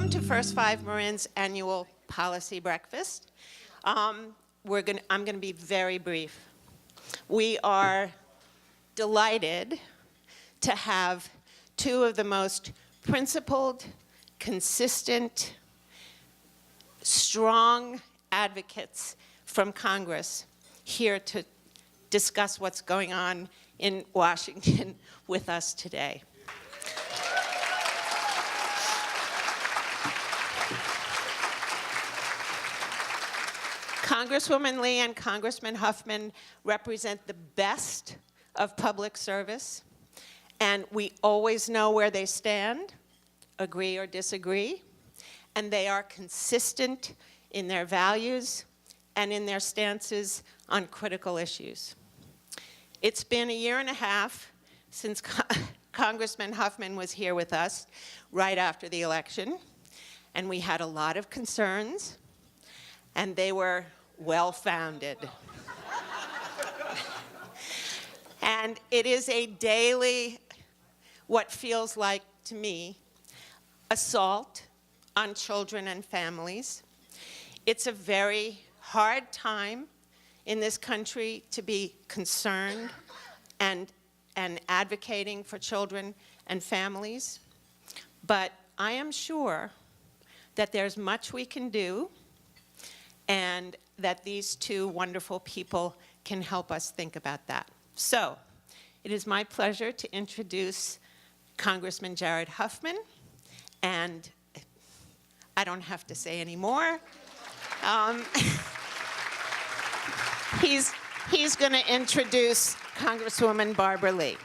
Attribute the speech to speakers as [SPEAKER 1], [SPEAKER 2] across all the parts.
[SPEAKER 1] Welcome to First Five Marin's annual policy breakfast. I'm going to be very brief. We are delighted to have two of the most principled, consistent, strong advocates from Congress here to discuss what's going on in Washington with us today. Congresswoman Lee and Congressman Huffman represent the best of public service, and we always know where they stand, agree or disagree, and they are consistent in their values and in their stances on critical issues. It's been a year and a half since Congressman Huffman was here with us right after the election, and we had a lot of concerns, and they were well-founded. And it is a daily, what feels like to me, assault on children and families. It's a very hard time in this country to be concerned and advocating for children and families. But I am sure that there's much we can do, and that these two wonderful people can help us think about that. So, it is my pleasure to introduce Congressman Jared Huffman, and I don't have to say any more. He's going to introduce Congresswoman Barbara Lee.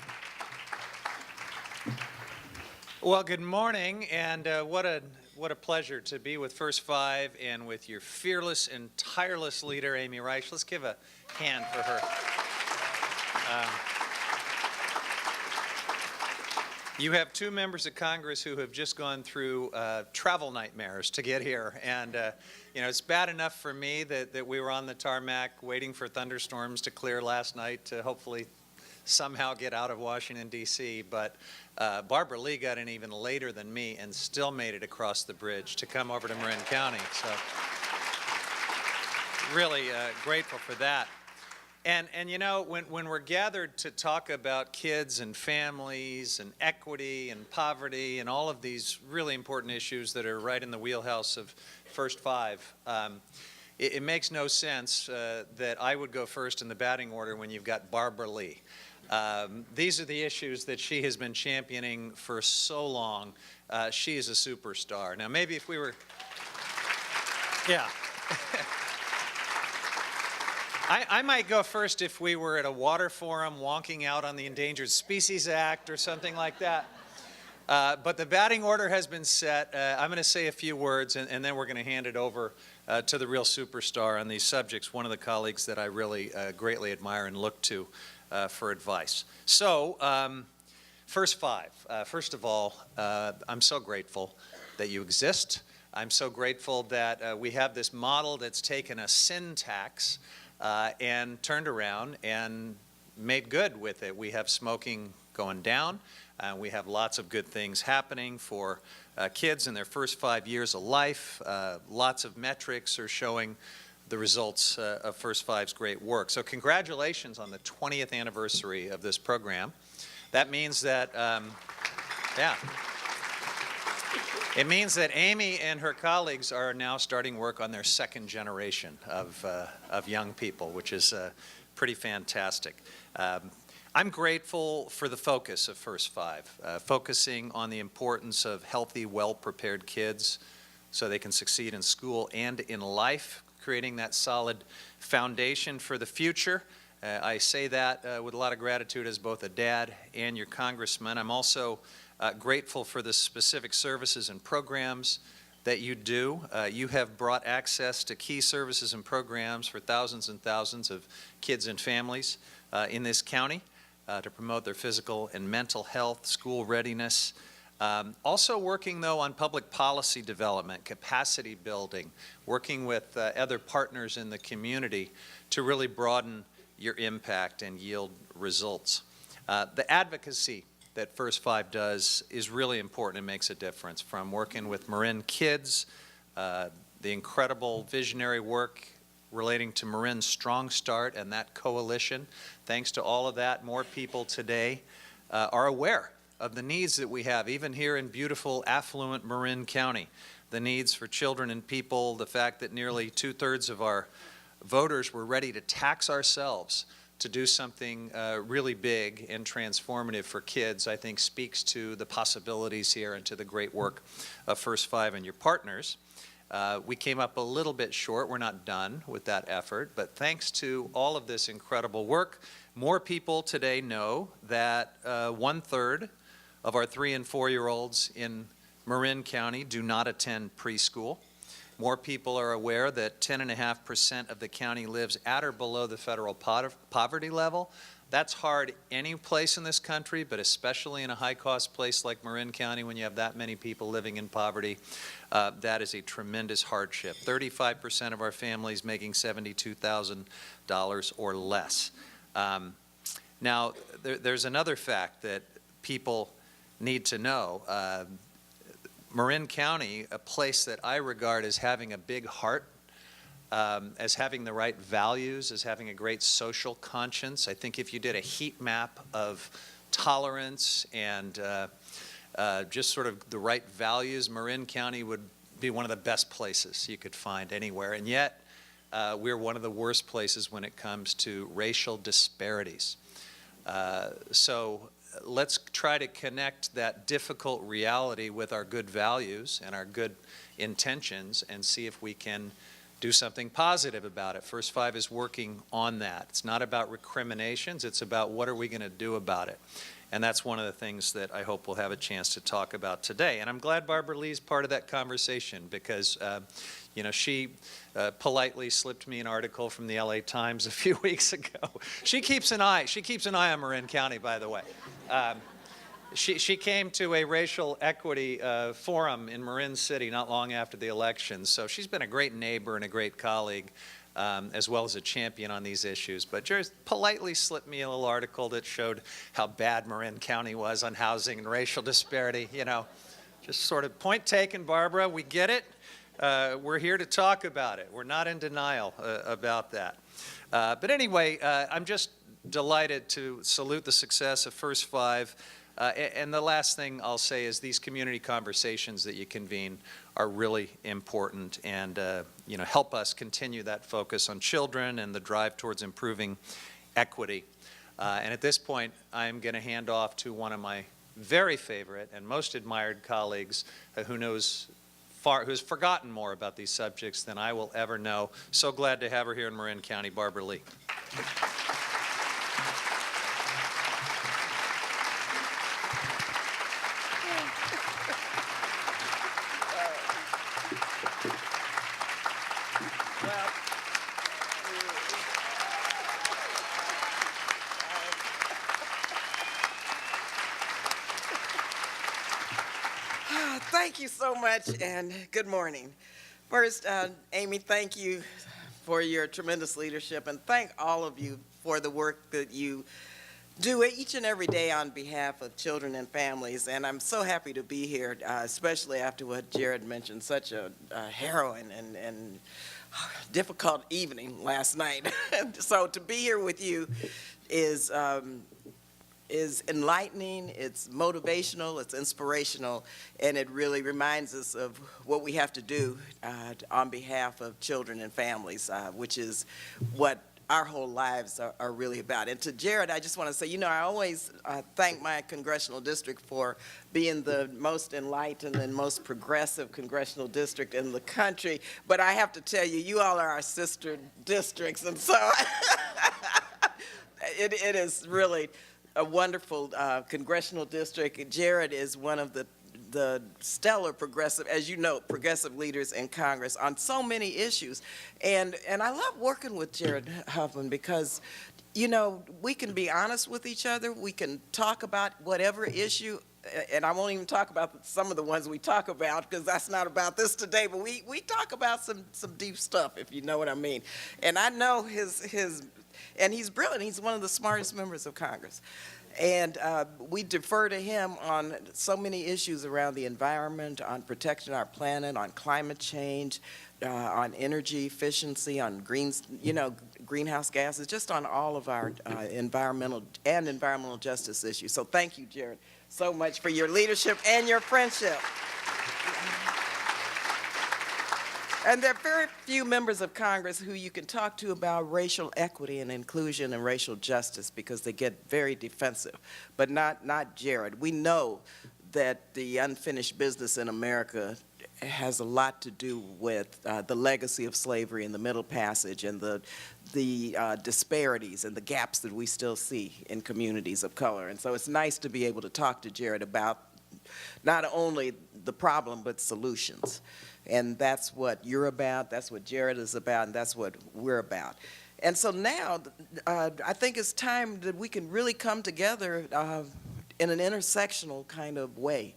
[SPEAKER 2] Well, good morning, and what a pleasure to be with First Five and with your fearless and tireless leader, Amy Reich. Let's give a hand for her. You have two members of Congress who have just gone through travel nightmares to get here, and you know, it's bad enough for me that we were on the tarmac waiting for thunderstorms to clear last night to hopefully somehow get out of Washington, D.C., but Barbara Lee got in even later than me and still made it across the bridge to come over to Marin County. So really grateful for that. And you know, when we're gathered to talk about kids and families and equity and poverty and all of these really important issues that are right in the wheelhouse of First Five, it makes no sense that I would go first in the batting order when you've got Barbara Lee. These are the issues that she has been championing for so long. She is a superstar. Now, maybe if we were, yeah. I might go first if we were at a water forum wonking out on the Endangered Species Act or something like that. But the batting order has been set. I'm going to say a few words, and then we're going to hand it over to the real superstar on these subjects, one of the colleagues that I really greatly admire and look to for advice. So, First Five. First of all, I'm so grateful that you exist. I'm so grateful that we have this model that's taken a sin tax and turned around and made good with it. We have smoking going down. We have lots of good things happening for kids in their first 5 years of life. Lots of metrics are showing the results of First Five's great work. So congratulations on the 20th anniversary of this program. That means that, yeah. It means that Amy and her colleagues are now starting work on their second generation of young people, which is pretty fantastic. I'm grateful for the focus of First Five, focusing on the importance of healthy, well-prepared kids so they can succeed in school and in life, creating that solid foundation for the future. I say that with a lot of gratitude as both a dad and your congressman. I'm also grateful for the specific services and programs that you do. You have brought access to key services and programs for thousands and thousands of kids and families in this county to promote their physical and mental health, school readiness. Also working, though, on public policy development, capacity building, working with other partners in the community to really broaden your impact and yield results. The advocacy that First Five does is really important and makes a difference. From working with Marin kids, the incredible visionary work relating to Marin's Strong Start and that coalition. Thanks to all of that, more people today are aware of the needs that we have, even here in beautiful, affluent Marin County. The needs for children and people, the fact that nearly 2/3 of our voters were ready to tax ourselves to do something really big and transformative for kids, I think speaks to the possibilities here and to the great work of First Five and your partners. We came up a little bit short. We're not done with that effort, but thanks to all of this incredible work, more people today know that 1/3 of our 3- and 4-year-olds in Marin County do not attend preschool. More people are aware that 10.5% of the county lives at or below the federal poverty level. That's hard any place in this country, but especially in a high-cost place like Marin County, when you have that many people living in poverty, that is a tremendous hardship. 35% of our families making $72,000 or less. Now, there's another fact that people need to know. Marin County, a place that I regard as having a big heart, as having the right values, as having a great social conscience. I think if you did a heat map of tolerance and just sort of the right values, Marin County would be one of the best places you could find anywhere. And yet, we're one of the worst places when it comes to racial disparities. So let's try to connect that difficult reality with our good values and our good intentions and see if we can do something positive about it. First Five is working on that. It's not about recriminations, it's about what are we going to do about it. And that's one of the things that I hope we'll have a chance to talk about today. And I'm glad Barbara Lee's part of that conversation because you know, she politely slipped me an article from the LA Times a few weeks ago. She keeps an eye on Marin County, by the way. She came to a racial equity forum in Marin City not long after the election, so she's been a great neighbor and a great colleague, as well as a champion on these issues. But just politely slipped me a little article that showed how bad Marin County was on housing and racial disparity. You know, just sort of point taken, Barbara. We get it. We're here to talk about it. We're not in denial about that. But anyway, I'm just delighted to salute the success of First Five. And the last thing I'll say is these community conversations that you convene are really important and you know, help us continue that focus on children and the drive towards improving equity. And at this point, I'm going to hand off to one of my very favorite and most admired colleagues who's forgotten more about these subjects than I will ever know. So glad to have her here in Marin County, Barbara Lee.
[SPEAKER 3] Thank you so much, and good morning. First, Amy, thank you for your tremendous leadership, and thank all of you for the work that you do each and every day on behalf of children and families. And I'm so happy to be here, especially after what Jared mentioned, such a harrowing and difficult evening last night. So to be here with you is enlightening, it's motivational, it's inspirational, and it really reminds us of what we have to do on behalf of children and families, which is what our whole lives are really about. And to Jared, I just want to say, you know, I always thank my congressional district for being the most enlightened and most progressive congressional district in the country, but I have to tell you, you all are our sister districts, and so it is really a wonderful congressional district. Jared is one of the stellar progressive, as you know, progressive leaders in Congress on so many issues. And I love working with Jared Huffman because, you know, we can be honest with each other. We can talk about whatever issue, and I won't even talk about some of the ones we talk about because that's not about this today, but we talk about some deep stuff, if you know what I mean. And I know his and he's brilliant. He's one of the smartest members of Congress. And we defer to him on so many issues around the environment, on protecting our planet, on climate change, on energy efficiency, on greenhouse gases, just on all of our environmental justice issues. So thank you, Jared, so much for your leadership and your friendship. And there are very few members of Congress who you can talk to about racial equity and inclusion and racial justice because they get very defensive, but not Jared. We know that the unfinished business in America has a lot to do with the legacy of slavery and the Middle Passage and the disparities and the gaps that we still see in communities of color. And so it's nice to be able to talk to Jared about not only the problem but solutions. And that's what you're about, that's what Jared is about, and that's what we're about. And so now, I think it's time that we can really come together in an intersectional kind of way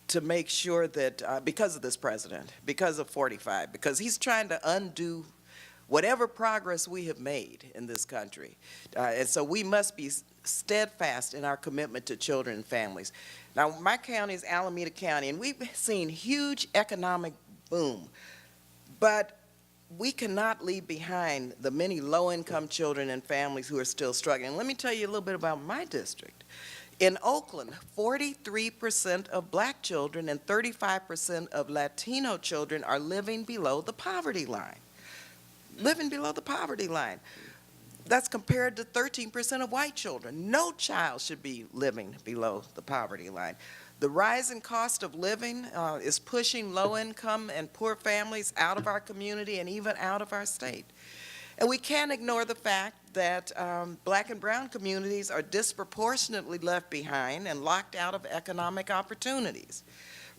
[SPEAKER 3] to make sure that, because of this president, because of 45, because he's trying to undo whatever progress we have made in this country. And so we must be steadfast in our commitment to children and families. Now, my county is Alameda County, and we've seen huge economic boom. But we cannot leave behind the many low-income children and families who are still struggling. Let me tell you a little bit about my district. In Oakland, 43% of black children and 35% of Latino children are living below the poverty line. Living below the poverty line. That's compared to 13% of white children. No child should be living below the poverty line. The rising cost of living is pushing low-income and poor families out of our community and even out of our state. And we can't ignore the fact that black and brown communities are disproportionately left behind and locked out of economic opportunities.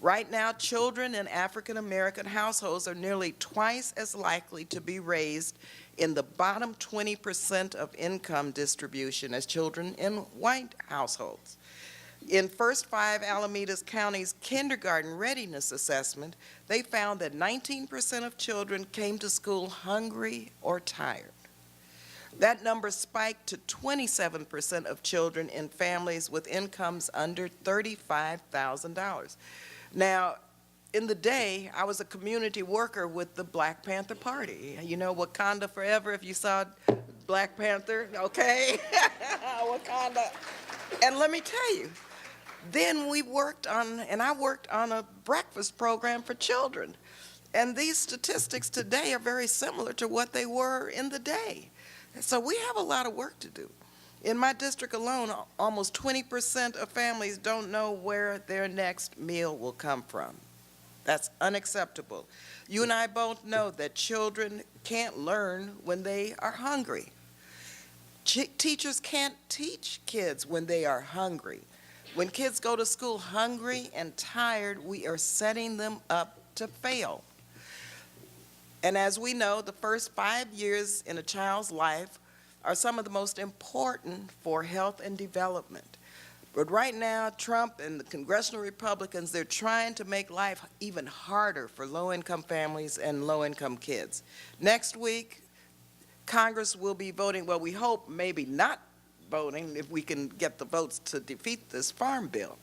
[SPEAKER 3] Right now, children in African American households are nearly twice as likely to be raised in the bottom 20% of income distribution as children in white households. In First Five Alameda County's kindergarten readiness assessment, they found that 19% of children came to school hungry or tired. That number spiked to 27% of children in families with incomes under $35,000. Now, in the day, I was a community worker with the Black Panther Party. You know, Wakanda forever, if you saw Black Panther, okay? Wakanda. And let me tell you, then I worked on a breakfast program for children. And these statistics today are very similar to what they were in the day. So we have a lot of work to do. In my district alone, almost 20% of families don't know where their next meal will come from. That's unacceptable. You and I both know that children can't learn when they are hungry. Teachers can't teach kids when they are hungry. When kids go to school hungry and tired, we are setting them up to fail. And as we know, the first 5 years in a child's life are some of the most important for health and development. But right now, Trump and the congressional Republicans, they're trying to make life even harder for low-income families and low-income kids. Next week, Congress will be voting, well, we hope maybe not voting if we can get the votes to defeat this farm bill.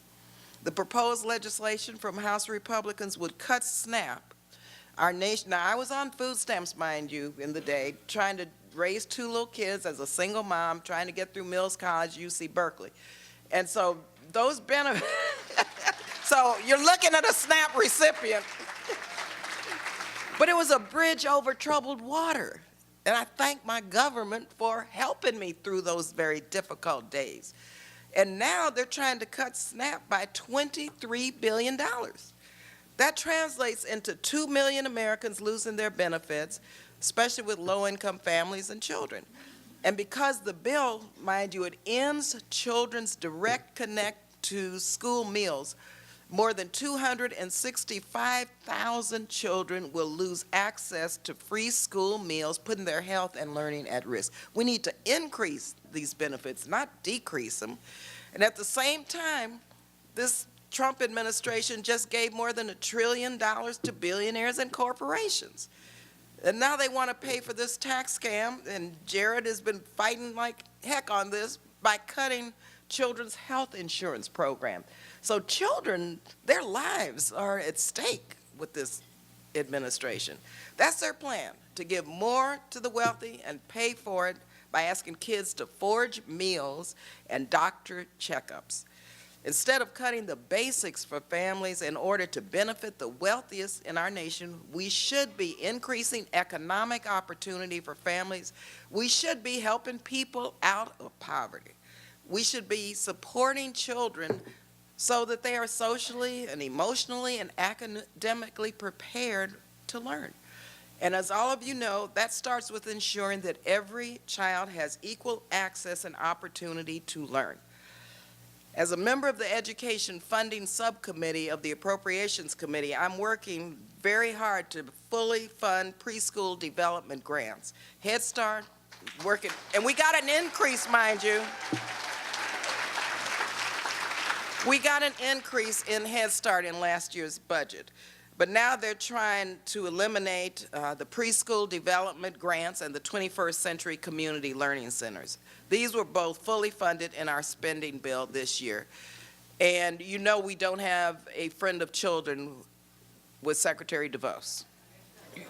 [SPEAKER 3] The proposed legislation from House Republicans would cut SNAP. Our nation, now I was on food stamps, mind you, in the day, trying to raise 2 little kids as a single mom, trying to get through Mills College, UC Berkeley. And so those benefits, so you're looking at a SNAP recipient. But it was a bridge over troubled water. And I thank my government for helping me through those very difficult days. And now they're trying to cut SNAP by $23 billion. That translates into 2 million Americans losing their benefits, especially with low-income families and children. And because the bill, mind you, it ends children's direct connect to school meals, more than 265,000 children will lose access to free school meals, putting their health and learning at risk. We need to increase these benefits, not decrease them. And at the same time, this Trump administration just gave more than $1 trillion to billionaires and corporations. And now they want to pay for this tax scam, and Jared has been fighting like heck on this by cutting children's health insurance program. So children, their lives are at stake with this administration. That's their plan, to give more to the wealthy and pay for it by asking kids to forge meals and doctor checkups. Instead of cutting the basics for families in order to benefit the wealthiest in our nation, we should be increasing economic opportunity for families. We should be helping people out of poverty. We should be supporting children so that they are socially and emotionally and academically prepared to learn. And as all of you know, that starts with ensuring that every child has equal access and opportunity to learn. As a member of the Education Funding Subcommittee of the Appropriations Committee, I'm working very hard to fully fund preschool development grants. Head Start, working, and we got an increase, mind you. We got an increase in Head Start in last year's budget. But now they're trying to eliminate the preschool development grants and the 21st Century Community Learning Centers. These were both fully funded in our spending bill this year. And you know we don't have a friend of children with Secretary DeVos.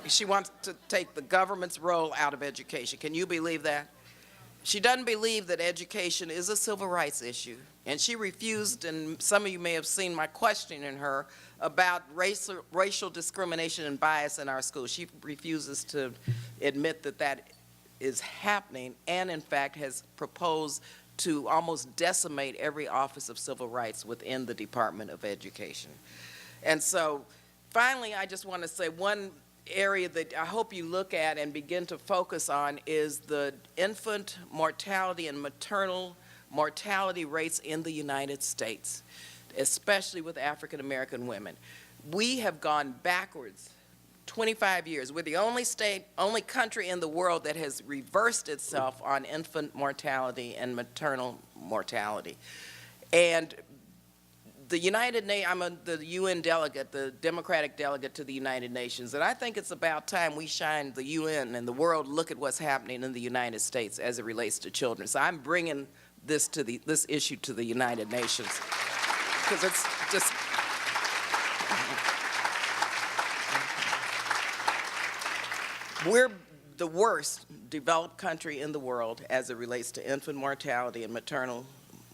[SPEAKER 3] She wants to take the government's role out of education. Can you believe that? She doesn't believe that education is a civil rights issue. And she refused, and some of you may have seen my questioning her about racial discrimination and bias in our schools. She refuses to admit that that is happening, and in fact has proposed to almost decimate every office of civil rights within the Department of Education. And so finally, I just want to say one area that I hope you look at and begin to focus on is the infant mortality and maternal mortality rates in the United States, especially with African American women. We have gone backwards 25 years. We're the only country in the world that has reversed itself on infant mortality and maternal mortality. And I'm the UN delegate, the Democratic delegate to the United Nations, and I think it's about time we shine the UN and the world look at what's happening in the United States as it relates to children. So I'm bringing this issue to the United Nations because it's just. We're the worst developed country in the world as it relates to infant mortality and maternal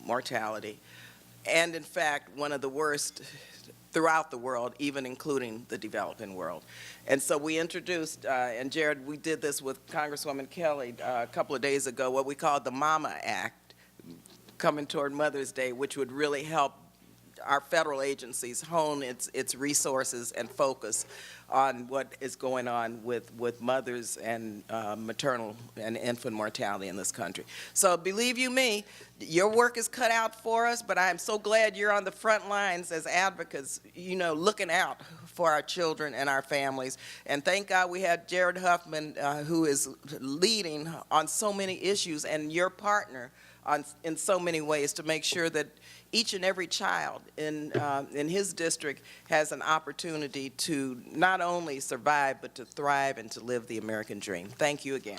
[SPEAKER 3] mortality, and in fact, one of the worst throughout the world, even including the developing world. And so we introduced, and Jared, we did this with Congresswoman Kelly a couple of days ago, what we called the Mama Act, coming toward Mother's Day, which would really help our federal agencies hone its resources and focus on what is going on with mothers and maternal and infant mortality in this country. So believe you me, your work is cut out for us, but I'm so glad you're on the front lines as advocates, you know, looking out for our children and our families. And thank God we had Jared Huffman, who is leading on so many issues, and your partner in so many ways to make sure that each and every child in his district has an opportunity to not only survive, but to thrive and to live the American dream. Thank you again.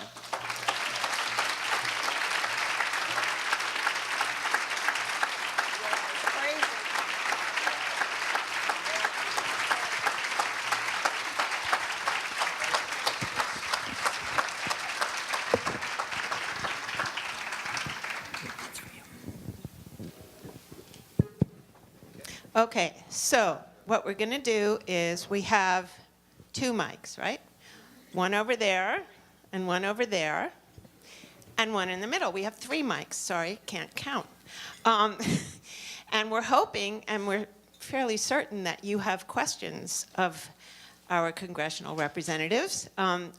[SPEAKER 1] Okay, so what we're going to do is we have two mics, right? One over there, and one over there, and one in the middle. We have three mics. Sorry, can't count. And we're hoping, and we're fairly certain that you have questions of our congressional representatives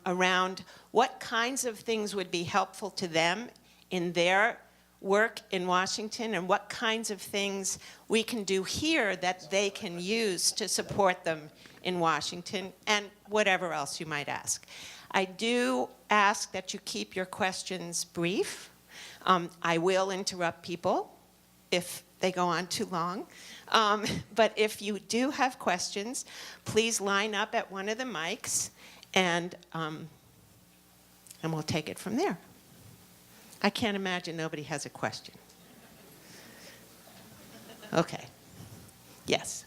[SPEAKER 1] around what kinds of things would be helpful to them in their work in Washington, and what kinds of things we can do here that they can use to support them in Washington, and whatever else you might ask. I do ask that you keep your questions brief. I will interrupt people if they go on too long. But if you do have questions, please line up at one of the mics, and we'll take it from there. I can't imagine nobody has a question. Okay. Yes.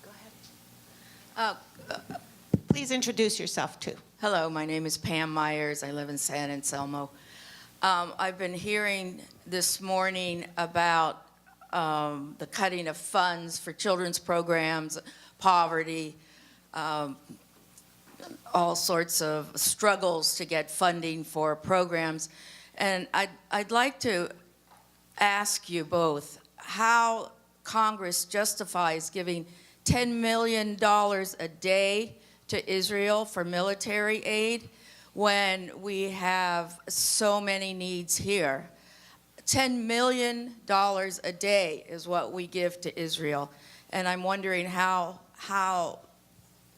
[SPEAKER 1] Go ahead. Please introduce yourself, too.
[SPEAKER 4] Hello, my name is Pam Myers. I live in San Anselmo. I've been hearing this morning about the cutting of funds for children's programs, poverty, all sorts of struggles to get funding for programs. And I'd like to ask you both how Congress justifies giving $10 million a day to Israel for military aid when we have so many needs here. $10 million a day is what we give to Israel. And I'm wondering how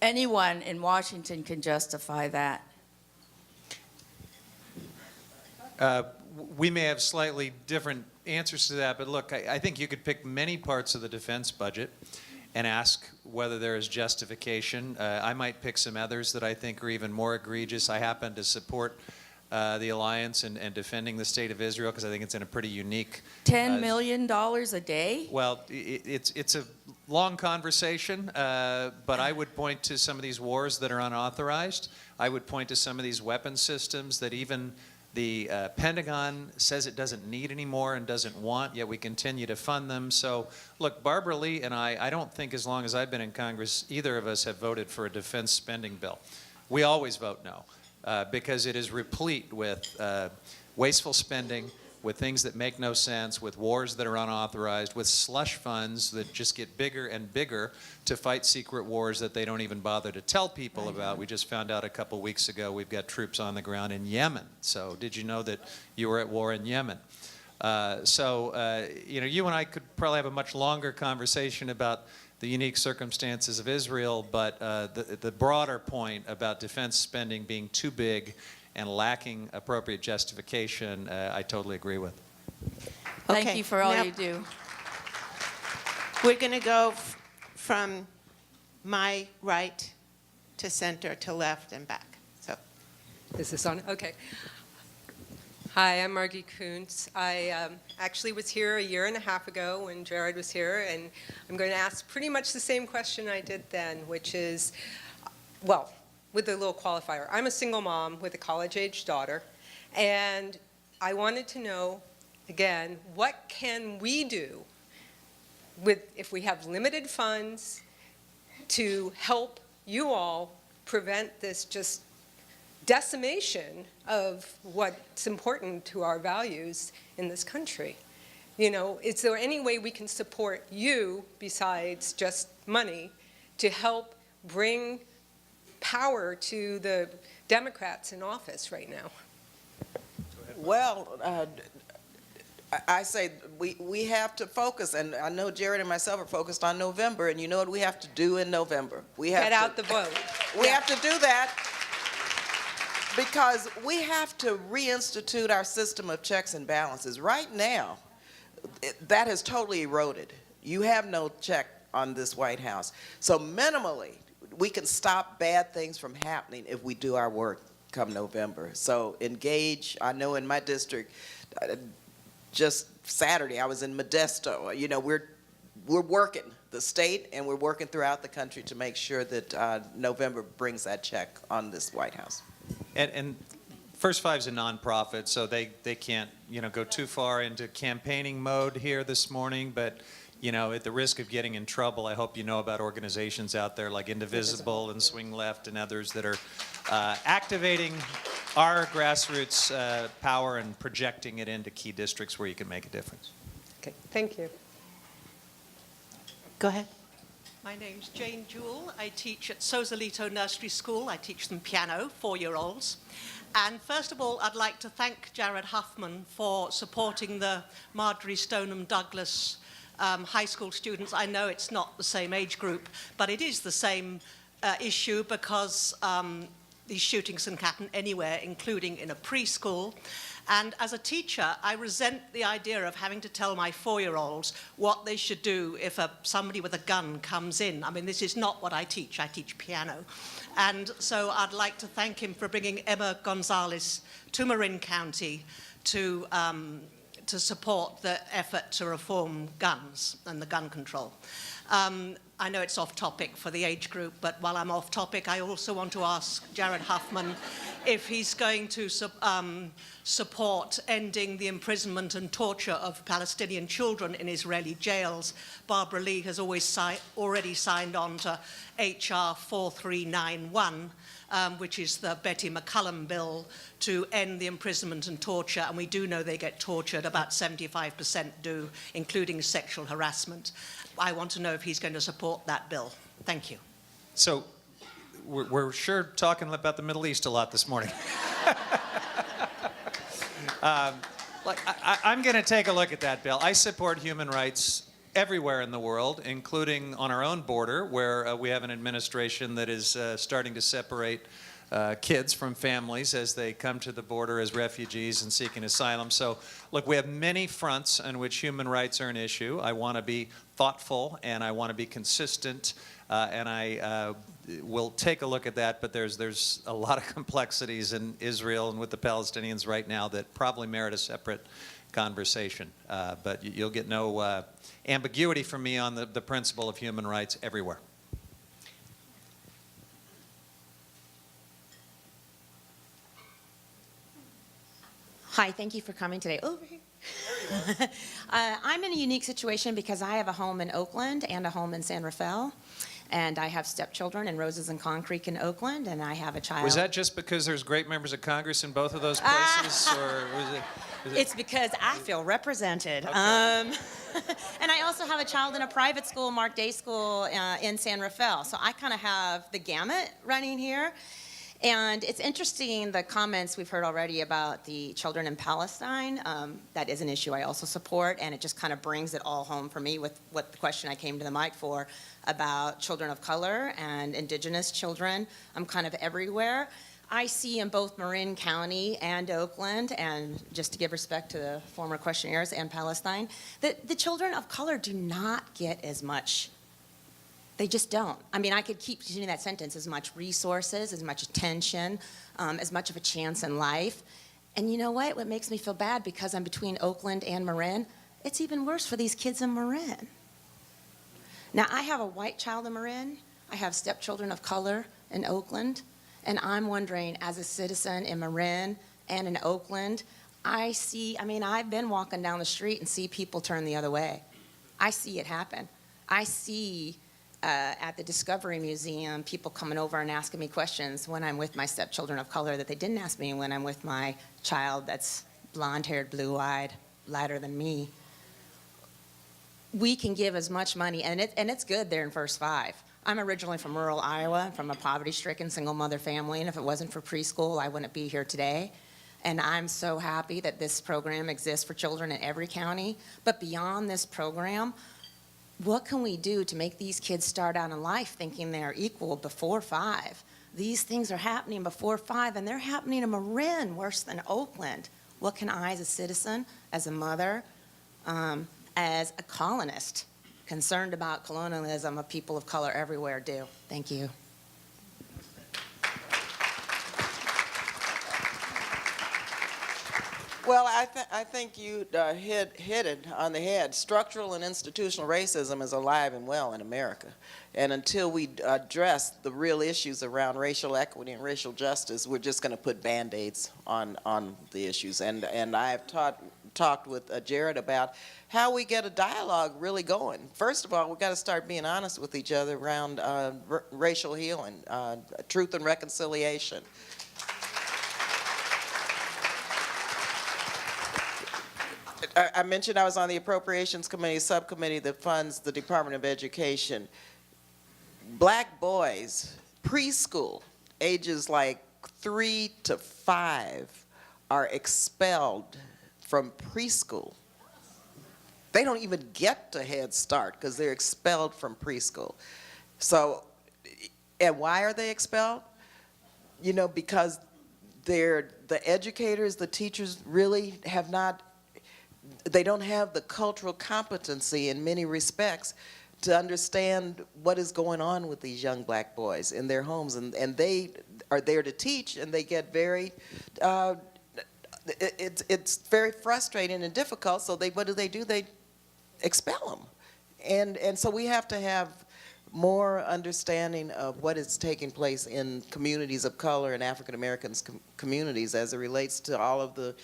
[SPEAKER 4] anyone in Washington can justify that.
[SPEAKER 2] We may have slightly different answers to that, but look, I think you could pick many parts of the defense budget and ask whether there is justification. I might pick some others that I think are even more egregious. I happen to support the alliance and defending the state of Israel because I think it's in a pretty unique...
[SPEAKER 4] $10 million a day?
[SPEAKER 2] Well, it's a long conversation, but I would point to some of these wars that are unauthorized. I would point to some of these weapon systems that even the Pentagon says it doesn't need anymore and doesn't want, yet we continue to fund them. So, look, Barbara Lee and I don't think as long as I've been in Congress, either of us have voted for a defense spending bill. We always vote no, because it is replete with wasteful spending, with things that make no sense, with wars that are unauthorized, with slush funds that just get bigger and bigger to fight secret wars that they don't even bother to tell people about. We just found out a couple weeks ago we've got troops on the ground in Yemen. So did you know that you were at war in Yemen? You know, you and I could probably have a much longer conversation about the unique circumstances of Israel, but the broader point about defense spending being too big and lacking appropriate justification, I totally agree with.
[SPEAKER 4] Thank
[SPEAKER 1] Okay,
[SPEAKER 4] you for all
[SPEAKER 1] now-
[SPEAKER 4] you do.
[SPEAKER 1] We're going to go from my right to center to left and back. So,
[SPEAKER 5] Is this on? Okay. Hi, I'm Margie Kuntz. I actually was here a year and a half ago when Jared was here, and I'm going to ask pretty much the same question I did then, which is, well, with a little qualifier. I'm a single mom with a college-age daughter, and I wanted to know, again, what can we do if we have limited funds to help you all prevent this just decimation of what's important to our values in this country? You know, is there any way we can support you besides just money to help bring power to the Democrats in office right now?
[SPEAKER 3] Well, I say we have to focus, and I know Jared and myself are focused on November, and you know what we have to do in November? We have
[SPEAKER 5] Get out the vote.
[SPEAKER 3] We have to do that because we have to reinstitute our system of checks and balances. Right now, that has totally eroded. You have no check on this White House. So minimally, we can stop bad things from happening if we do our work come November. So engage. I know in my district, just Saturday I was in Modesto. You know, we're working the state and we're working throughout the country to make sure that November brings that check on this White House.
[SPEAKER 2] And First Five's a nonprofit, so they can't, you know, go too far into campaigning mode here this morning, but you know, at the risk of getting in trouble, I hope you know about organizations out there like Indivisible and Swing Left and others that are activating our grassroots power and projecting it into key districts where you can make a difference.
[SPEAKER 5] Okay, thank you.
[SPEAKER 1] go ahead.
[SPEAKER 6] My name's Jane Jewell. I teach at Sausalito Nursery School. I teach them piano, 4-year-olds. And first of all, I'd like to thank Jared Huffman for supporting the Marjorie Stoneham Douglas high school students. I know it's not the same age group, but it is the same issue because these shootings can happen anywhere, including in a preschool. And as a teacher, I resent the idea of having to tell my 4-year-olds what they should do if somebody with a gun comes in. I mean, this is not what I teach. I teach piano. And so I'd like to thank him for bringing Emma Gonzalez to Marin County to to support the effort to reform guns and the gun control. I know it's off topic for the age group, but while I'm off topic, I also want to ask Jared Huffman if he's going to support ending the imprisonment and torture of Palestinian children in Israeli jails. Barbara Lee has already signed on to HR 4391, which is the Betty McCullum bill to end the imprisonment and torture, and we do know they get tortured, about 75% do, including sexual harassment. I want to know if he's going to support that bill. Thank you.
[SPEAKER 2] So we're sure talking about the Middle East a lot this morning. I'm going to take a look at that bill. I support human rights everywhere in the world, including on our own border, where we have an administration that is starting to separate kids from families as they come to the border as refugees and seeking asylum. So, look, we have many fronts on which human rights are an issue. I want to be thoughtful and I want to be consistent, and I will take a look at that, but there's a lot of complexities in Israel and with the Palestinians right now that probably merit a separate conversation. But you'll get no ambiguity from me on the principle of human rights everywhere.
[SPEAKER 7] Hi, thank you for coming today. Over here. I'm in a unique situation because I have a home in Oakland and a home in San Rafael. And I have stepchildren in Roses and Concrete in Oakland, and I have a child.
[SPEAKER 2] Was that just because there's great members of Congress in both of those places? Or was it?
[SPEAKER 7] It's because I feel represented.
[SPEAKER 2] Okay.
[SPEAKER 7] And I also have a child in a private school, Mark Day School, in San Rafael. So I kind of have the gamut running here. And it's interesting, the comments we've heard already about the children in Palestine. That is an issue I also support, and it just kind of brings it all home for me with what the question I came to the mic for about children of color and indigenous children. I'm kind of everywhere. I see in both Marin County and Oakland, and just to give respect to the former questionnaires and Palestine, that the children of color do not get as much. They just don't. I mean, I could keep continuing that sentence, as much resources, as much attention, as much of a chance in life. And you know what? What makes me feel bad, because I'm between Oakland and Marin, it's even worse for these kids in Marin. Now, I have a white child in Marin. I have stepchildren of color in Oakland. And I'm wondering, as a citizen in Marin and in Oakland, I've been walking down the street and see people turn the other way. I see it happen. I see at the Discovery Museum people coming over and asking me questions when I'm with my stepchildren of color that they didn't ask me when I'm with my child that's blonde-haired, blue-eyed, lighter than me. We can give as much money, and it's good there in First Five. I'm originally from rural Iowa, from a poverty-stricken single-mother family, and if it wasn't for preschool, I wouldn't be here today. And I'm so happy that this program exists for children in every county. But beyond this program, what can we do to make these kids start out in life thinking they're equal before 5? These things are happening before 5, and they're happening in Marin, worse than Oakland. What can I, as a citizen, as a mother, as a colonist, concerned about colonialism of people of color everywhere, do? Thank you.
[SPEAKER 3] Well, I think you hit it on the head. Structural and institutional racism is alive and well in America. And until we address the real issues around racial equity and racial justice, we're just going to put Band-Aids on the issues. And I've talked with Jared about how we get a dialogue really going. First of all, we've got to start being honest with each other around racial healing, truth and reconciliation. I mentioned I was on the Appropriations Committee subcommittee that funds the Department of Education. Black boys, preschool, ages like 3 to 5, are expelled from preschool. They don't even get to Head Start because they're expelled from preschool. So, and why are they expelled? You know, because the educators, the teachers really have not, they don't have the cultural competency in many respects to understand what is going on with these young black boys in their homes. And they are there to teach, and they get very it's very frustrating and difficult. So what do? They expel them, and so we have to have more understanding of what is taking place in communities of color and African Americans communities as it relates to all of the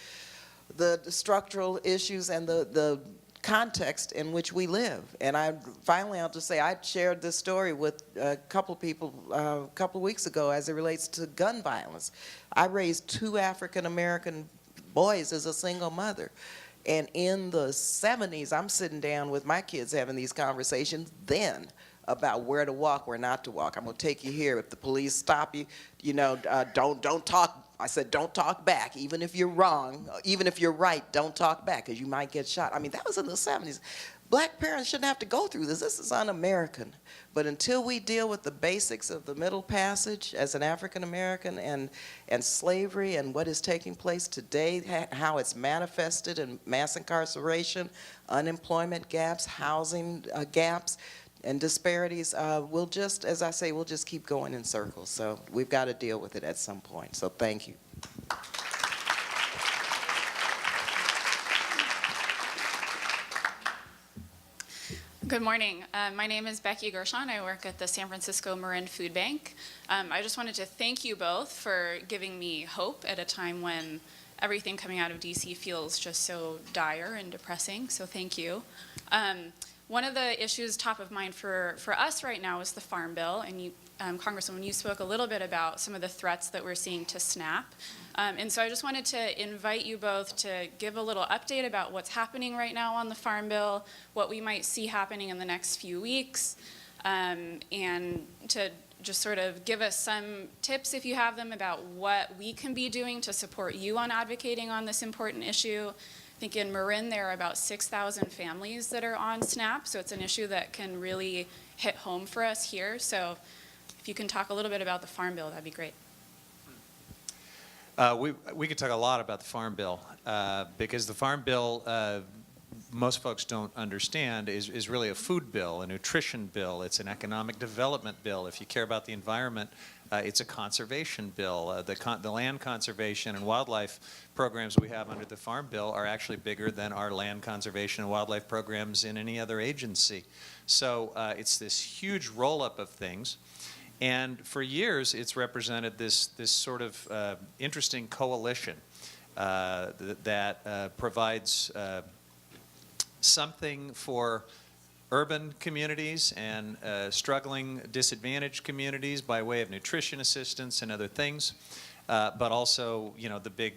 [SPEAKER 3] structural issues and the context in which we live. And I'll just say I shared this story with a couple of people a couple of weeks ago as it relates to gun violence. I raised 2 African American boys as a single mother. And in the 70s, I'm sitting down with my kids having these conversations then about where to walk, where not to walk. I'm going to take you here. If the police stop you, don't talk. I said, don't talk back. Even if you're wrong, even if you're right, don't talk back because you might get shot. I mean, that was in the 70s. Black parents shouldn't have to go through this. This is un-American. But until we deal with the basics of the Middle Passage as an African American and slavery and what is taking place today, how it's manifested in mass incarceration, unemployment gaps, housing gaps, and disparities, we'll just, as I say, we'll just keep going in circles. So we've got to deal with it at some point. So thank you.
[SPEAKER 8] Good morning. My name is Becky Gershon. I work at the San Francisco Marin Food Bank. I just wanted to thank you both for giving me hope at a time when everything coming out of DC feels just so dire and depressing, so thank you. One of the issues top of mind for us right now is the Farm Bill, and you, Congresswoman, you spoke a little bit about some of the threats that we're seeing to SNAP. And so I just wanted to invite you both to give a little update about what's happening right now on the Farm Bill, what we might see happening in the next few weeks, and to just sort of give us some tips, if you have them, about what we can be doing to support you on advocating on this important issue. I think in Marin there are about 6,000 families that are on SNAP, so it's an issue that can really hit home for us here. So if you can talk a little bit about the Farm Bill, that'd be great.
[SPEAKER 2] We could talk a lot about the Farm Bill because the Farm Bill, most folks don't understand, is really a food bill, a nutrition bill. It's an economic development bill. If you care about the environment, it's a conservation bill. The land conservation and wildlife programs we have under the Farm Bill are actually bigger than our land conservation and wildlife programs in any other agency. So it's this huge roll-up of things. And for years, it's represented this sort of interesting coalition that provides something for urban communities and struggling, disadvantaged communities by way of nutrition assistance and other things, but also, the big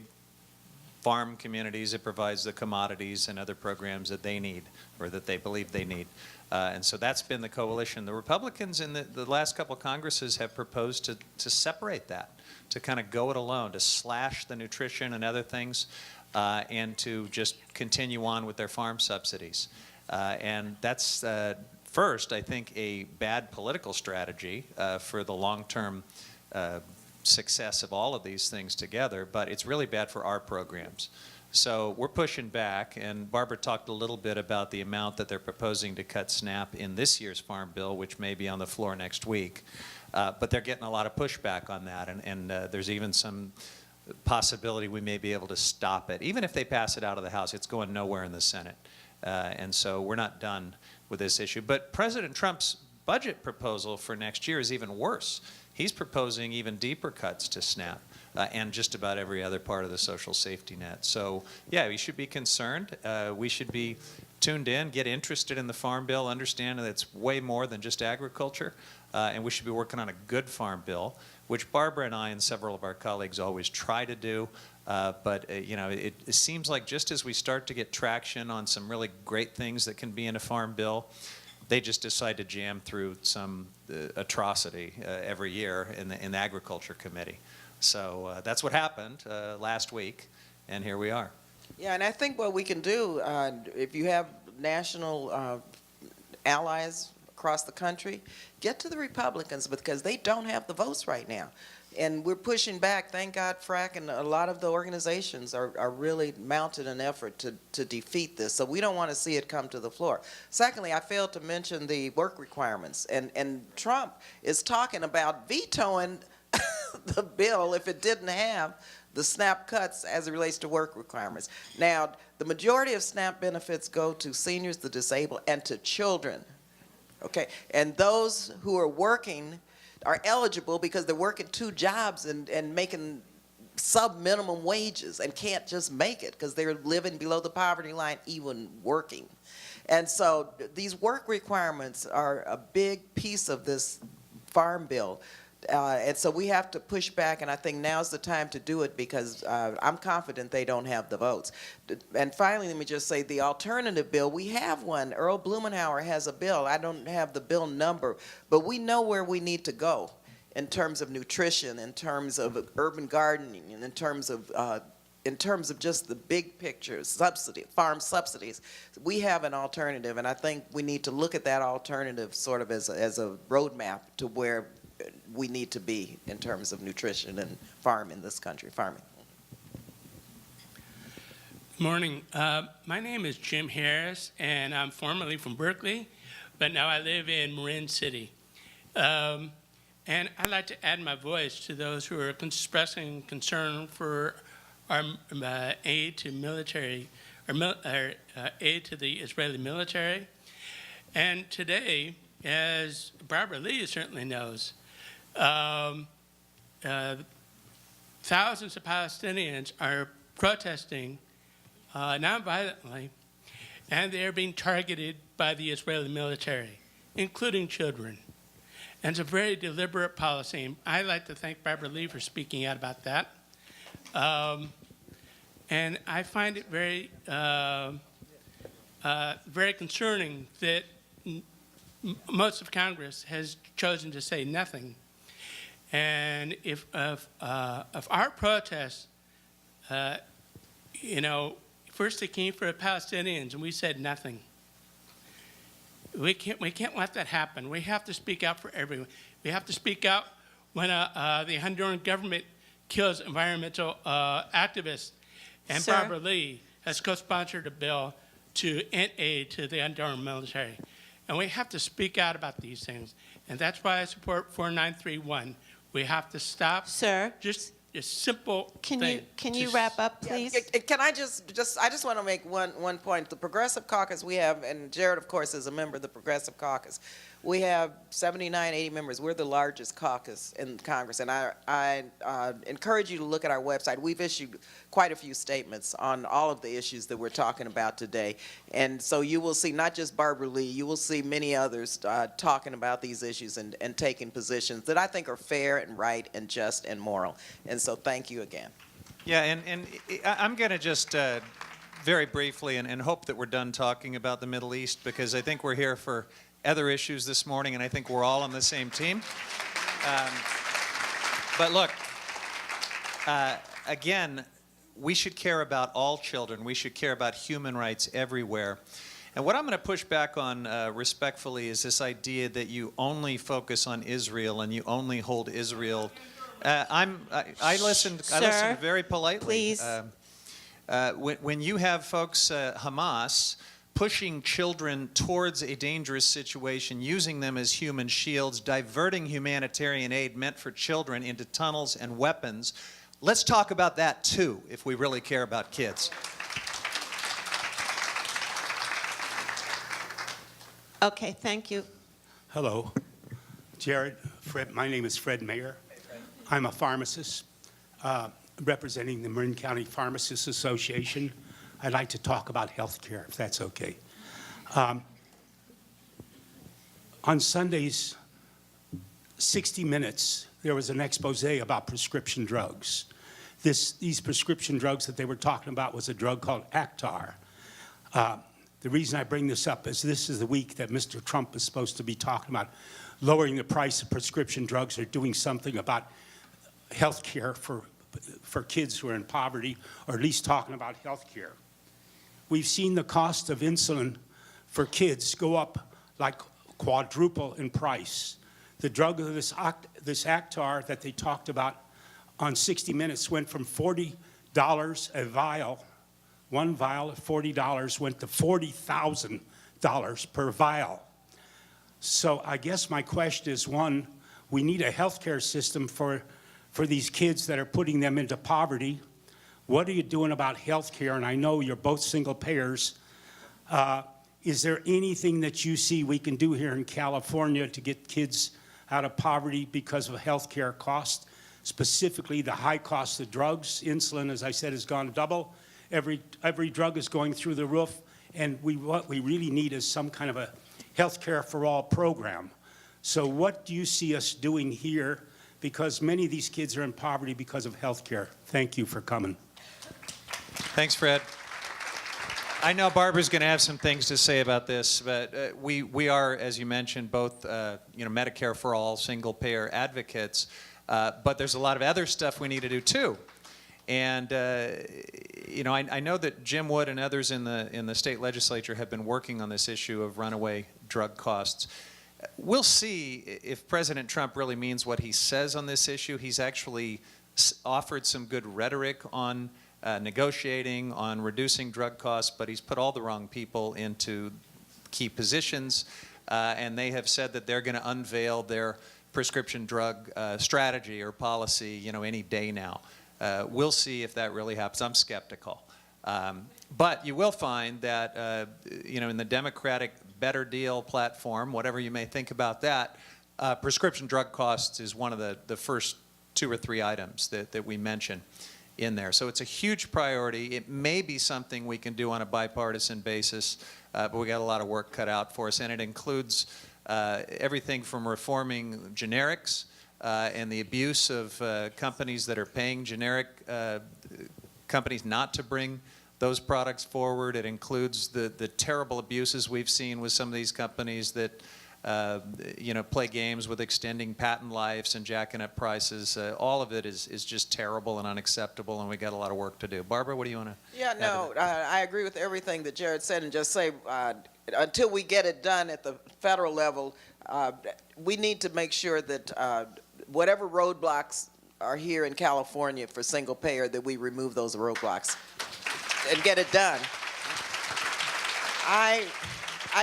[SPEAKER 2] farm communities. It provides the commodities and other programs that they need or that they believe they need. And so that's been the coalition. The Republicans in the last couple of Congresses have proposed to separate that, to kind of go it alone, to slash the nutrition and other things, and to just continue on with their farm subsidies. And that's, first, I think, a bad political strategy for the long-term success of all of these things together, but it's really bad for our programs. So we're pushing back, and Barbara talked a little bit about the amount that they're proposing to cut SNAP in this year's Farm Bill, which may be on the floor next week. But they're getting a lot of pushback on that, and there's even some possibility we may be able to stop it. Even if they pass it out of the House, it's going nowhere in the Senate. And so we're not done with this issue. But President Trump's budget proposal for next year is even worse. He's proposing even deeper cuts to SNAP and just about every other part of the social safety net. So, yeah, we should be concerned. We should be tuned in, get interested in the Farm Bill, understand that it's way more than just agriculture, and we should be working on a good Farm Bill, which Barbara and I and several of our colleagues always try to do. But it seems like just as we start to get traction on some really great things that can be in a Farm Bill, they just decide to jam through some atrocity every year in the Agriculture Committee. So that's what happened last week, and here we are.
[SPEAKER 3] Yeah, and I think what we can do, if you have national allies across the country, get to the Republicans because they don't have the votes right now. And we're pushing back. Thank God FRAC and a lot of the organizations are really mounted an effort to defeat this. So we don't want to see it come to the floor. Secondly, I failed to mention the work requirements. And Trump is talking about vetoing the bill if it didn't have the SNAP cuts as it relates to work requirements. Now, the majority of SNAP benefits go to seniors, the disabled, and to children. Okay, and those who are working are eligible because they're working 2 jobs and making sub-minimum wages and can't just make it because they're living below the poverty line even working. And so these work requirements are a big piece of this farm bill. And so we have to push back, and I think now's the time to do it because I'm confident they don't have the votes. And finally, let me just say the alternative bill, we have one. Earl Blumenauer has a bill. I don't have the bill number, but we know where we need to go in terms of nutrition, in terms of urban gardening, and in terms of just the big picture, farm subsidies. We have an alternative, and I think we need to look at that alternative sort of as a roadmap to where we need to be in terms of nutrition and farm in this country, farming.
[SPEAKER 9] Morning. My name is Jim Harris, and I'm formerly from Berkeley, but now I live in Marin City. And I'd like to add my voice to those who are expressing concern for our aid to military, or aid to the Israeli military. And today, as Barbara Lee certainly knows, thousands of Palestinians are protesting nonviolently, and they are being targeted by the Israeli military, including children. And it's a very deliberate policy. And I'd like to thank Barbara Lee for speaking out about that. And I find it very, very concerning that most of Congress has chosen to say nothing. And if our protests, first they came for the Palestinians, and we said nothing. We can't let that happen. We have to speak out for everyone. We have to speak out when the Honduran government kills environmental activists. And
[SPEAKER 1] Sir?
[SPEAKER 9] Barbara Lee has co-sponsored a bill to end aid to the Honduran military. And we have to speak out about these things. And that's why I support 4931. We have to stop.
[SPEAKER 1] Sir?
[SPEAKER 9] Just a simple
[SPEAKER 1] Can
[SPEAKER 9] thing.
[SPEAKER 1] you wrap up, please?
[SPEAKER 3] Can I I just want to make one point. The Progressive Caucus we have, and Jared, of course, is a member of the Progressive Caucus. We have 79, 80 members. We're the largest caucus in Congress, and I encourage you to look at our website. We've issued quite a few statements on all of the issues that we're talking about today, and so you will see not just Barbara Lee, you will see many others talking about these issues and taking positions that I think are fair and right and just and moral. And so thank you again.
[SPEAKER 2] Yeah, and I'm going to just very briefly and hope that we're done talking about the Middle East, because I think we're here for other issues this morning, and I think we're all on the same team. But look, again, we should care about all children. We should care about human rights everywhere. And what I'm going to push back on respectfully is this idea that you only focus on Israel and you only hold Israel. I listened very politely.
[SPEAKER 1] Please.
[SPEAKER 2] When you have folks, Hamas, pushing children towards a dangerous situation, using them as human shields, diverting humanitarian aid meant for children into tunnels and weapons, let's talk about that too, if we really care about kids.
[SPEAKER 1] Okay, thank you.
[SPEAKER 10] Hello, Jared, Fred. My name is Fred Mayer. I'm a pharmacist representing the Marin County Pharmacists Association. I'd like to talk about health care, if that's okay. On Sunday's 60 Minutes, there was an expose about prescription drugs. These prescription drugs that they were talking about was a drug called Actar. The reason I bring this up is this is the week that Mr. Trump is supposed to be talking about lowering the price of prescription drugs or doing something about health care for kids who are in poverty, or at least talking about health care. We've seen the cost of insulin for kids go up like quadruple in price. The drug of this Actar that they talked about on 60 Minutes went from $40 a vial, one vial at $40 went to $40,000 per vial. So I guess my question is, one, we need a healthcare system for for these kids that are putting them into poverty? What are you doing about health care? And I know you're both single payers. Is there anything that you see we can do here in California to get kids out of poverty because of health care costs? Specifically, the high cost of drugs. Insulin, as I said, has gone double. Every drug is going through the roof. And what we really need is some kind of a health care for all program. So what do you see us doing here? Because many of these kids are in poverty because of health care. Thank you for coming.
[SPEAKER 2] Thanks, Fred. I know Barbara's going to have some things to say about this, but we are, as you mentioned, both Medicare for all, single-payer advocates, but there's a lot of other stuff we need to do too. And I know that Jim Wood and others in the state legislature have been working on this issue of runaway drug costs. We'll see if President Trump really means what he says on this issue. He's actually offered some good rhetoric on negotiating, on reducing drug costs, but he's put all the wrong people into key positions, and they have said that they're going to unveil their prescription drug strategy or policy, any day now. We'll see if that really happens. I'm skeptical. But you will find that, in the Democratic Better Deal platform, whatever you may think about that, prescription drug costs is one of the first 2 or 3 items that we mention in there. So it's a huge priority. It may be something we can do on a bipartisan basis, but we got a lot of work cut out for us, and it includes everything from reforming generics and the abuse of companies that are paying generic companies not to bring those products forward. It includes the terrible abuses we've seen with some of these companies that play games with extending patent lives and jacking up prices. All of it is just terrible and unacceptable, and we got a lot of work to do. Barbara, what do you want to
[SPEAKER 3] Yeah, no, I agree with everything that Jared said, and just say, until we get it done at the federal level, we need to make sure that whatever roadblocks are here in California for single payer, that we remove those roadblocks and get it done. I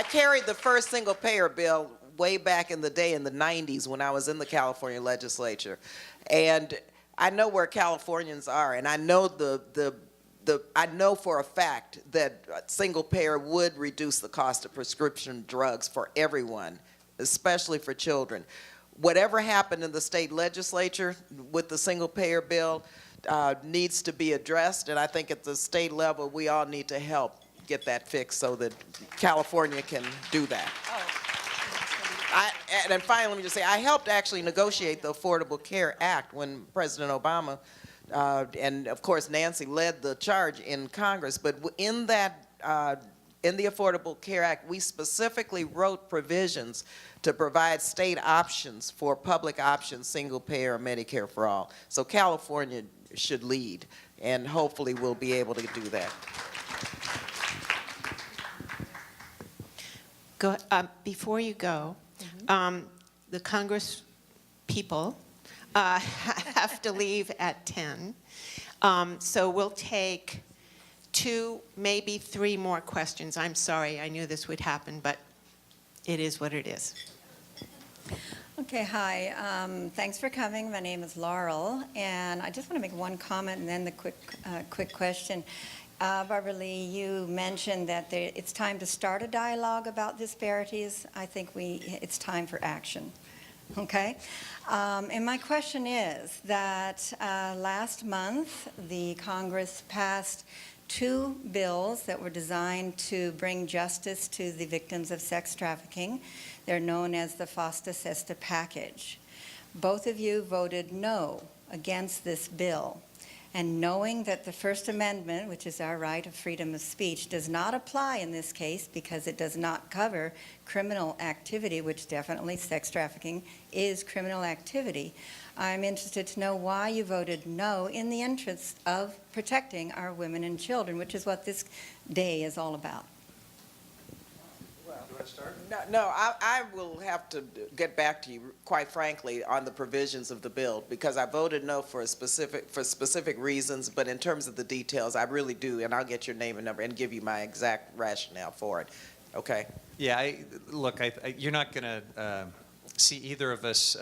[SPEAKER 3] carried the first single payer bill way back in the day in the 90s when I was in the California legislature. And I know where Californians are, and I know I know for a fact that single payer would reduce the cost of prescription drugs for everyone, especially for children. Whatever happened in the state legislature with the single payer bill needs to be addressed, and I think at the state level we all need to help get that fixed so that California can do that. And then finally, let me just say, I helped actually negotiate the Affordable Care Act when President Obama and of course Nancy led the charge in Congress. But in that, in the Affordable Care Act, we specifically wrote provisions to provide state options for public options, single payer, Medicare for all. So California should lead, and hopefully we'll be able to do that.
[SPEAKER 1] Before you go, the Congress people have to leave at 10. So we'll take 2, maybe 3 more questions. I'm sorry, I knew this would happen, but it is what it is.
[SPEAKER 11] Okay, hi. Thanks for coming. My name is Laurel, and I just want to make one comment and then the quick question. Barbara Lee, you mentioned that it's time to start a dialogue about disparities. I think it's time for action. Okay? And my question is that last month the Congress passed 2 bills that were designed to bring justice to the victims of sex trafficking. They're known as the FOSTA SESTA package. Both of you voted no against this bill. And knowing that the First Amendment, which is our right of freedom of speech, does not apply in this case because it does not cover criminal activity, which definitely sex trafficking is criminal activity, I'm interested to know why you voted no in the interest of protecting our women and children, which is what this day is all about.
[SPEAKER 3] No, I will have to get back to you, quite frankly, on the provisions of the bill, because I voted no for specific reasons, but in terms of the details, I really do, and I'll get your name and number and give you my exact rationale for it. Okay?
[SPEAKER 2] Yeah, look, you're not going to see either of us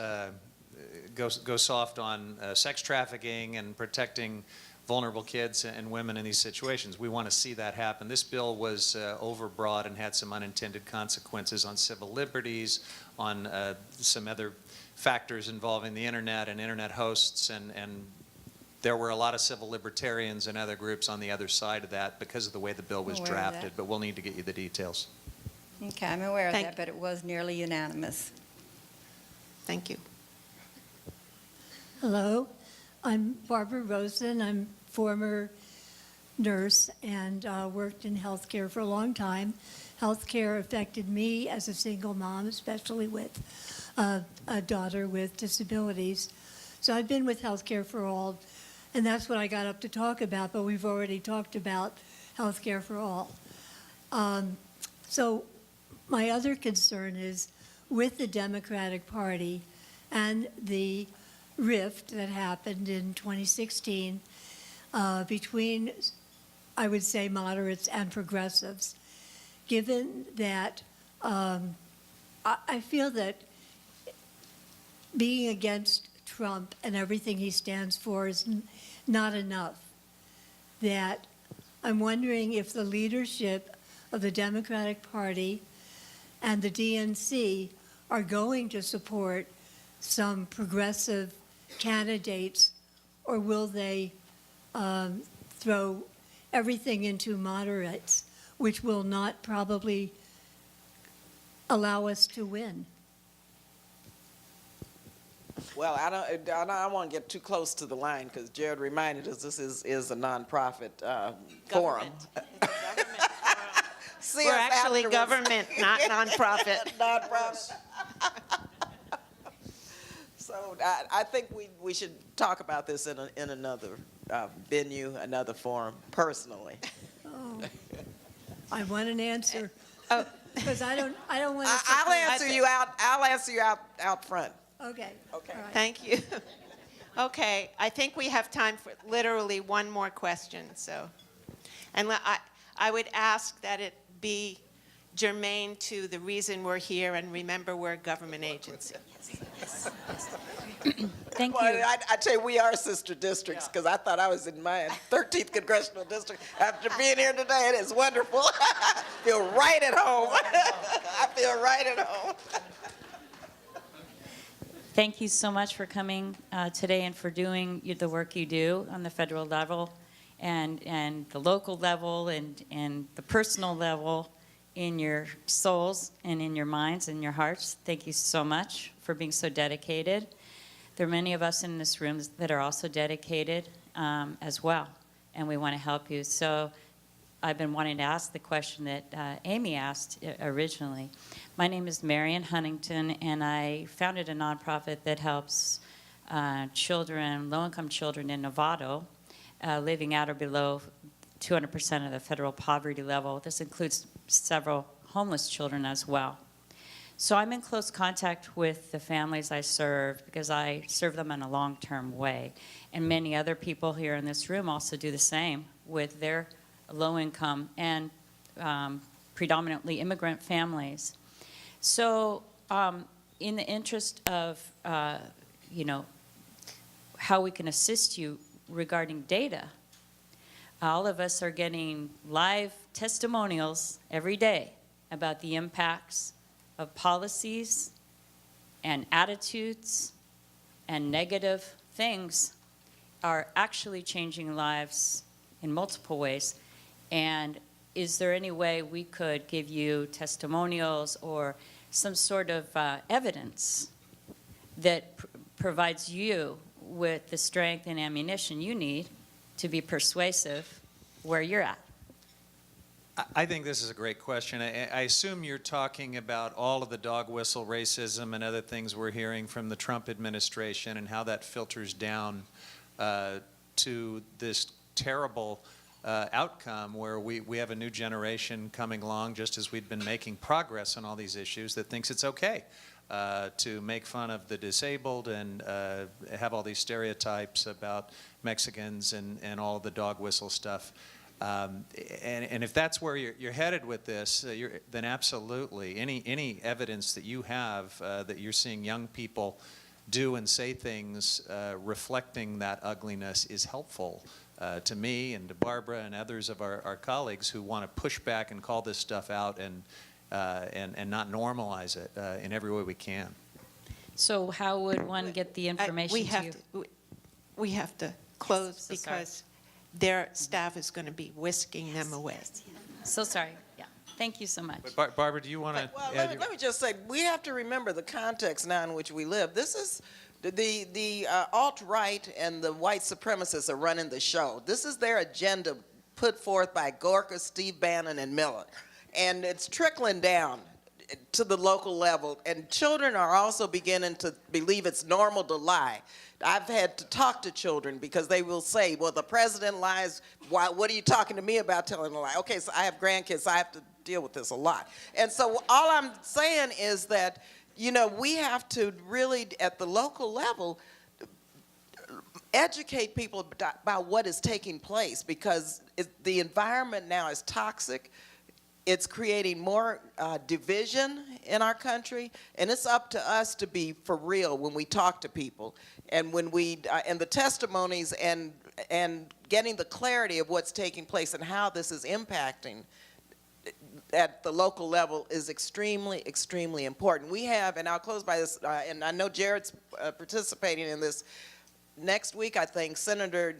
[SPEAKER 2] go soft on sex trafficking and protecting vulnerable kids and women in these situations. We want to see that happen. This bill was overbroad and had some unintended consequences on civil liberties, on some other factors involving the internet and internet hosts, and there were a lot of civil libertarians and other groups on the other side of that because of the way the bill was
[SPEAKER 11] Aware of that.
[SPEAKER 2] drafted, but we'll need to get you the details.
[SPEAKER 11] Okay, I'm aware of
[SPEAKER 1] Thank-
[SPEAKER 11] that, but it was nearly unanimous.
[SPEAKER 1] Thank you.
[SPEAKER 12] Hello, I'm Barbara Rosen. I'm former nurse and worked in healthcare for a long time. Healthcare affected me as a single mom, especially with a daughter with disabilities. So I've been with healthcare for all, and that's what I got up to talk about, but we've already talked about healthcare for all. So my other concern is with the Democratic Party and the rift that happened in 2016 between, I would say, moderates and progressives. Given that I feel that being against Trump and everything he stands for is not enough, that I'm wondering if the leadership of the Democratic Party and the DNC are going to support some progressive candidates, or will they throw everything into moderates, which will not probably allow us to win?
[SPEAKER 3] Well, I don't want to get too close to the line because Jared reminded us this is a nonprofit forum. See
[SPEAKER 1] We're
[SPEAKER 3] us
[SPEAKER 1] actually
[SPEAKER 3] afterwards.
[SPEAKER 1] government, not nonprofit.
[SPEAKER 3] Nonprofit. So I think we should talk about this in another venue, another forum, personally.
[SPEAKER 12] Oh, I want an answer.
[SPEAKER 1] Oh.
[SPEAKER 12] Because I don't want to.
[SPEAKER 3] I'll answer you out. I'll answer you out front.
[SPEAKER 12] Okay.
[SPEAKER 3] Okay.
[SPEAKER 12] All right.
[SPEAKER 1] Thank you. Okay, I think we have time for literally one more question, so. And I would ask that it be germane to the reason we're here, and remember, we're a government agency.
[SPEAKER 13] Thank
[SPEAKER 3] Well,
[SPEAKER 13] you.
[SPEAKER 3] I tell you, we are sister districts because I thought I was in my 13th congressional district. After being here today, it is wonderful. I feel right at home. I feel right at home.
[SPEAKER 13] Thank you so much for coming today and for doing the work you do on the federal level and the local level and the personal level in your souls and in your minds and your hearts. Thank you so much for being so dedicated. There are many of us in this room that are also dedicated as well, and we want to help you. So I've been wanting to ask the question that Amy asked originally. My name is Marin Huntington, and I founded a nonprofit that helps children, low-income children in Novato, living at or below 200% of the federal poverty level. This includes several homeless children as well. So I'm in close contact with the families I serve because I serve them in a long-term way. And many other people here in this room also do the same with their low-income and predominantly immigrant families. So in the interest of, how we can assist you regarding data, all of us are getting live testimonials every day about the impacts of policies and attitudes and negative things are actually changing lives in multiple ways. And is there any way we could give you testimonials or some sort of evidence that provides you with the strength and ammunition you need to be persuasive where you're at?
[SPEAKER 2] I think this is a great question. I assume you're talking about all of the dog whistle racism and other things we're hearing from the Trump administration and how that filters down to this terrible outcome where we have a new generation coming along, just as we've been making progress on all these issues, that thinks it's okay to make fun of the disabled and have all these stereotypes about Mexicans and all of the dog whistle stuff. And if that's where you're headed with this, then absolutely. Any evidence that you have that you're seeing young people do and say things reflecting that ugliness is helpful to me and to Barbara and others of our colleagues who want to push back and call this stuff out and not normalize it in every way we can.
[SPEAKER 13] So how would one get the information to you?
[SPEAKER 1] We have to close
[SPEAKER 13] So sorry.
[SPEAKER 1] because their staff is going to be whisking them away.
[SPEAKER 13] So sorry. Yeah. Thank you so much.
[SPEAKER 2] But Barbara, do you want to
[SPEAKER 3] Well,
[SPEAKER 2] add
[SPEAKER 3] let me just say, we have to remember the context now in which we live. This is the alt-right and the white supremacists are running the show. This is their agenda put forth by Gorka, Steve Bannon, and Miller. And it's trickling down to the local level. And children are also beginning to believe it's normal to lie. I've had to talk to children because they will say, well, the president lies. Why, what are you talking to me about telling a lie? Okay, so I have grandkids, so I have to deal with this a lot. And so all I'm saying is that, you know, we have to really, at the local level, educate people about what is taking place, because the environment now is toxic. It's creating more division in our country, and it's up to us to be for real when we talk to people, and when we and the testimonies and getting the clarity of what's taking place and how this is impacting at the local level is extremely, extremely important. We have, and I'll close by this, and I know Jared's participating in this. Next week, I think,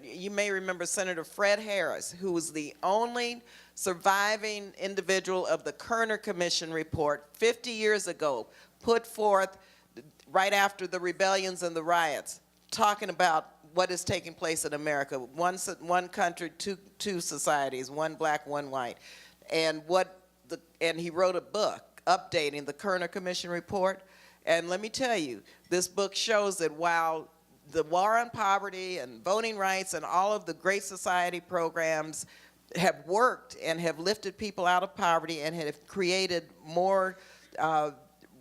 [SPEAKER 3] you may remember Senator Fred Harris, who was the only surviving individual of the Kerner Commission report 50 years ago, put forth right after the rebellions and the riots, talking about what is taking place in America. One country, two societies, one black, one white. And he wrote a book updating the Kerner Commission report. And let me tell you, this book shows that while the war on poverty and voting rights and all of the Great Society programs have worked and have lifted people out of poverty and have created more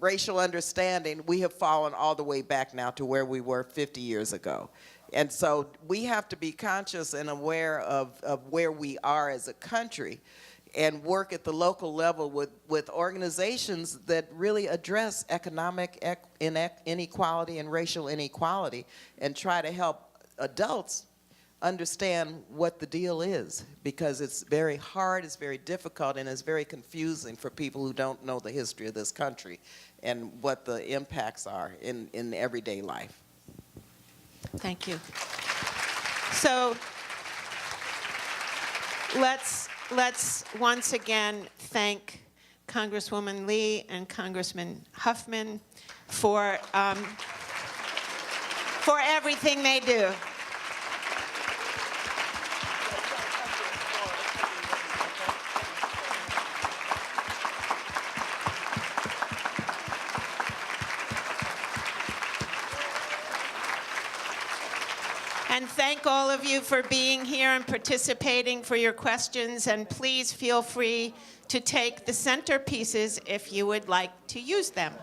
[SPEAKER 3] racial understanding, we have fallen all the way back now to where we were 50 years ago. And so we have to be conscious and aware of where we are as a country, and work at the local level with organizations that really address economic inequality and racial inequality, and try to help adults understand what the deal is, because it's very hard, it's very difficult, and it's very confusing for people who don't know the history of this country and what the impacts are in everyday life.
[SPEAKER 1] Thank you. So let's once again thank Congresswoman Lee and Congressman Huffman for everything they do. And thank all of you for being here and participating, for your questions, and please feel free to take the centerpieces if you would like to use them.